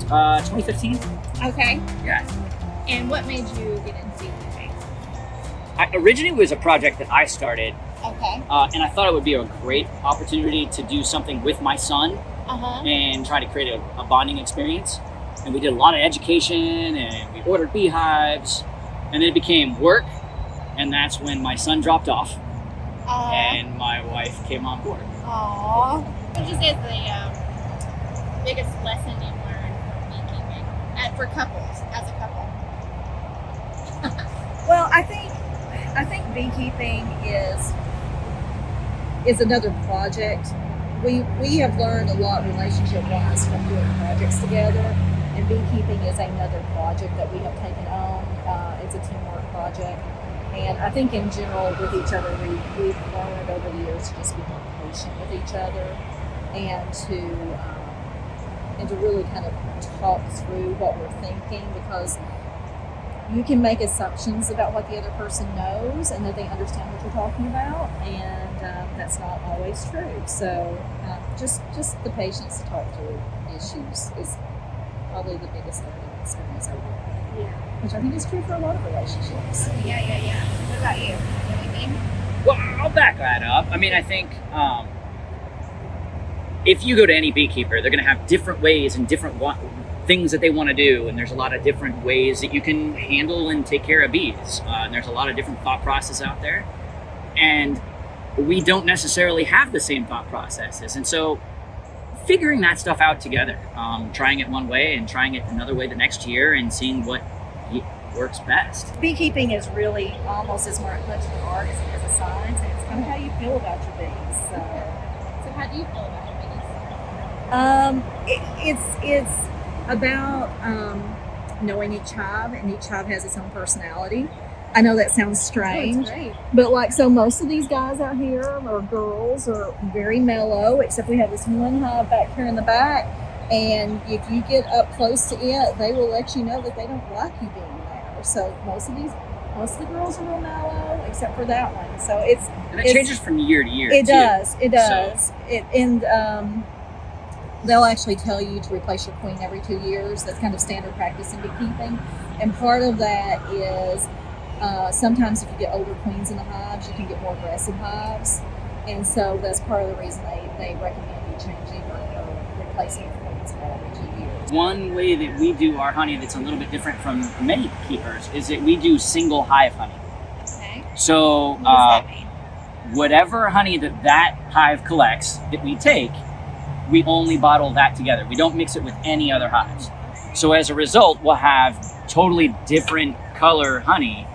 2015. Okay. Yeah. And what made you get into beekeeping? Originally, it was a project that I started, Okay. and I thought it would be a great opportunity to do something with my son and try to create a bonding experience. And we did a lot of education, and we ordered beehives, and then it became work, and that's when my son dropped off, and my wife came on board. Aww. What would you say is the biggest lesson you learned from beekeeping for couples, as a couple? Well, I think beekeeping is another project. We have learned a lot relationship-wise from doing projects together, and beekeeping is another project that we have taken on. It's a teamwork project, and I think in general with each other, we've learned over the years to just be more patient with each other, and to really kind of talk through what we're thinking, because you can make assumptions about what the other person knows and that they understand what you're talking about, and that's not always true. So just the patience to talk through issues is probably the biggest learning experience I've had. Yeah. Which I think is true for a lot of relationships. Yeah. What about you? Anything? Well, I'll back that up. I mean, I think if you go to any beekeeper, they're going to have different ways and different things that they want to do, and there's a lot of different ways that you can handle and take care of bees, and there's a lot of different thought processes out there, and we don't necessarily have the same thought processes. And so figuring that stuff out together, trying it one way and trying it another way the next year, and seeing what works best. Beekeeping is really almost as much an art as it is a science, and it's kind of how you feel about your bees. So how do you feel about your bees? It's about knowing each hive, and each hive has its own personality. I know that sounds strange, but so most of these guys out here, or girls, are very mellow, except we have this one hive back here in the back, and if you get up close to it, they will let you know that they don't like you being there. So most of the girls are real mellow, except for that one. So it changes from year to year. It too. does. They'll actually tell you to replace your queen every 2 years. That's kind of standard practice in beekeeping. And part of that is sometimes if you get older queens in the hives, you can get more aggressive hives. And so that's part of the reason they recommend you changing or replacing your queens about every 2 years. One way that we do our honey that's a little bit different from many keepers is that we do single hive honey. Okay. So What does that mean? whatever honey that hive collects that we take, we only bottle that together. We don't mix it with any other hives. So as a result, we'll have totally different color honey.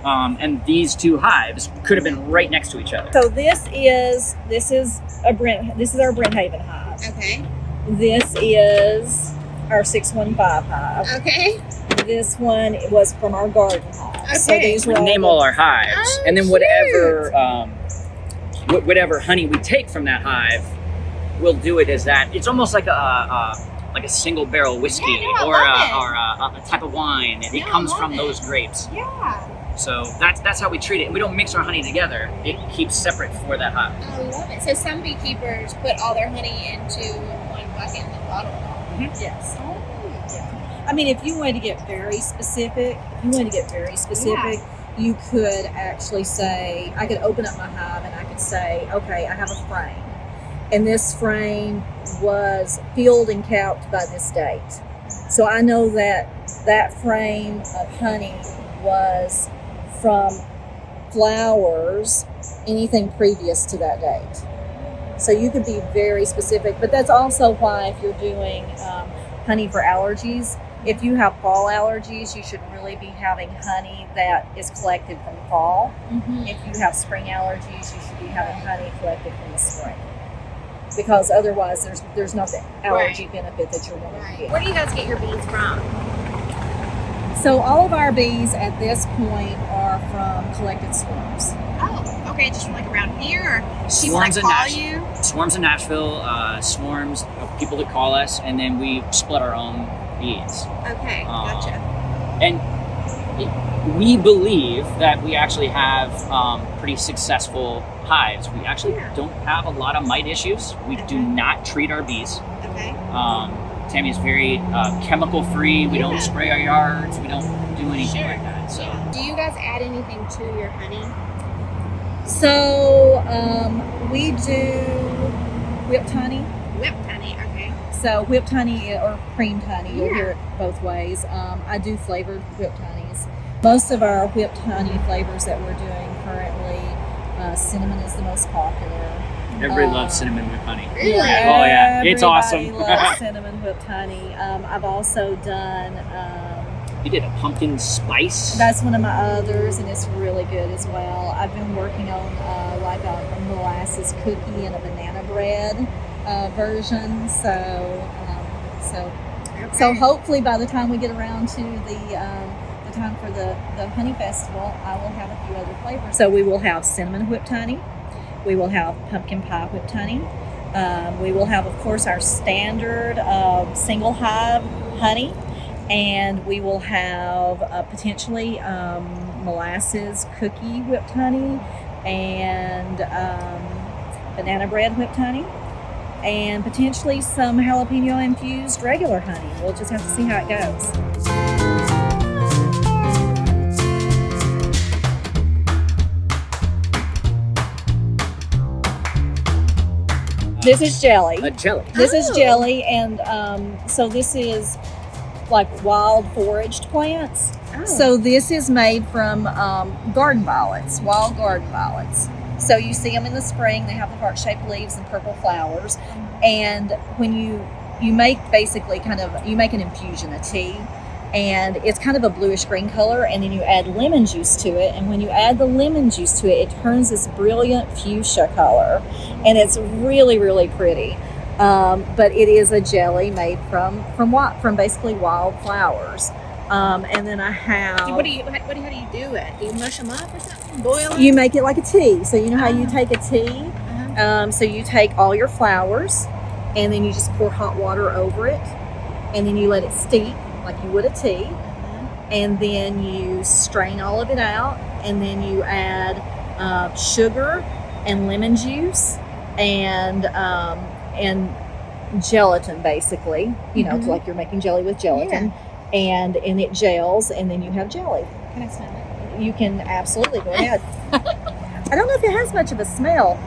And these two hives could have been right next to each other. So this is our Brenthaven hive. Okay. This is our 615 hive. Okay. This one was from our garden hive. Okay. So these were We name all our hives, Oh, and then whatever honey we take from that hive, we'll do it as that. It's almost like a single barrel whiskey, Yeah, no, or I love a type of wine. It Yeah, I comes love from it. those grapes. Yeah. So that's how we treat it. We don't mix our honey together. It keeps separate for that hive. I love it. So some beekeepers put all their honey into one bucket and then bottle it all. Yes. Oh. I mean, if you wanted to get very specific, you could actually say, I could open up my hive and I could say, okay, I have a frame. And this frame was filled and capped by this date. So I know that frame of honey was from flowers, anything previous to that date. So you could be very specific, but that's also why if you're doing honey for allergies, if you have fall allergies, you should really be having honey that is collected from fall. Mm-hmm. If you have spring allergies, you should be having honey collected from the spring. Because otherwise there's not the allergy benefit that you're wanting to get. Where do you guys get your bees from? So all of our bees at this point are from collected swarms. Oh, okay, just from around here, or people Swarms that in call Nashville. you? Swarms in Nashville, swarms of people that call us, and then we split our own bees. Okay, gotcha. And we believe that we actually have pretty successful hives. We actually don't have a lot of mite issues. We do not treat our bees. Okay. Tammy's very chemical free. We don't Yeah. spray our yards. We don't do anything like that. So Do you guys add anything to your honey? So we do whipped honey. Whipped honey, okay. So whipped honey or creamed honey, you'll Yeah. hear it both ways. I do flavored whipped honeys. Most of our whipped honey flavors that we're doing currently, cinnamon is the most popular. everybody loves cinnamon with honey. Really? Yeah, Oh, yeah. It's awesome. everybody loves cinnamon whipped honey. I've also done. You did a pumpkin spice. That's one of my others, and it's really good as well. I've been working on like a molasses cookie and a banana bread version. So hopefully by the time we get around to the time for the honey festival, I will have a few other flavors. So we will have cinnamon whipped honey. We will have pumpkin pie whipped honey. We will have, of course, our standard single hive honey. And we will have potentially molasses cookie whipped honey and banana bread whipped honey and potentially some jalapeno infused regular honey. We'll just have to see how it goes. This is jelly. Jelly. This is Oh. jelly, and so this is like wild foraged plants. Oh. So this is made from garden violets, wild garden violets. So you see them in the spring. They have the heart-shaped leaves and purple flowers. And when you make basically you make an infusion, a tea, and it's kind of a bluish green color, and then you add lemon juice to it. And when you add the lemon juice to it, it turns this brilliant fuchsia color, and it's really, really pretty. But it is a jelly made from basically wild flowers. And then I have. How do you do it? Do you mush them up or something? Boil them? You make it like a tea. So you know how you take a tea. Uh-huh. So you take all your flowers, and then you just pour hot water over it, and then you let it steep like you would a tea, and then you strain all of it out, and then you add sugar and lemon juice and gelatin, basically, Mhm. like you're making jelly with gelatin, and it gels, and then you have jelly. Can I smell it? You can absolutely go ahead. I don't know if it has much of a smell.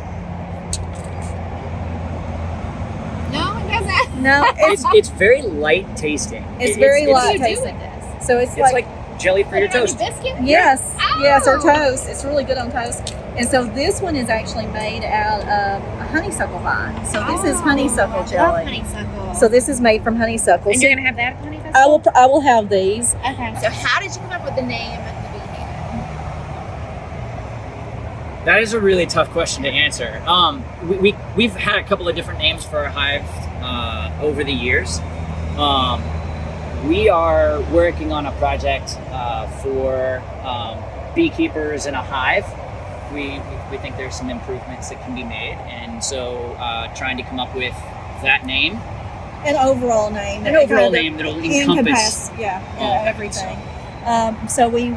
No, it doesn't. No, It's very light tasting. It's very light. What do you do tasting. with this? So it's It's like jelly for your Put it on toast. biscuit? yes, yes, or Oh. toast. It's really good on toast. And so this one is actually made out of a honeysuckle vine. So this is honeysuckle I love jelly. honeysuckle. So this is made from honeysuckle. and So you're gonna have that at the honey festival? I will have these. Okay. So how did you come up with the name of the Bee Haven? That is a really tough question to answer. We've had a couple of different names for our hive over the years. We are working on a project for beekeepers in a hive. We think there's some improvements that can be made, and so trying to come up with that name, An overall name. an that overall kind of name that'll encompass. all of everything. So we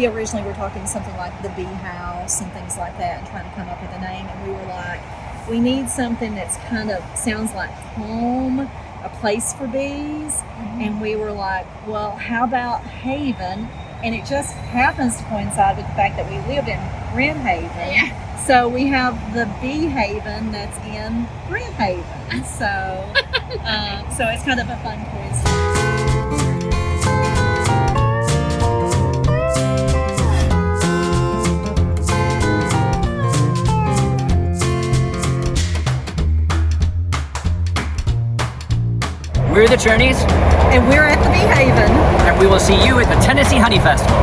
originally were talking something like the bee house and things like that, and trying to come up with a name, and we were like, we need something that's kind of sounds like home, a place for bees. And we were like, well, how about Haven? And it just happens to coincide with the fact that we live in Grand Haven. Yeah. So we have the Bee Haven that's in Grand Haven. So so it's kind of a fun coincidence. We're the Cherneys, And we're at the Bee Haven. and we will see you at the Tennessee Honey Festival.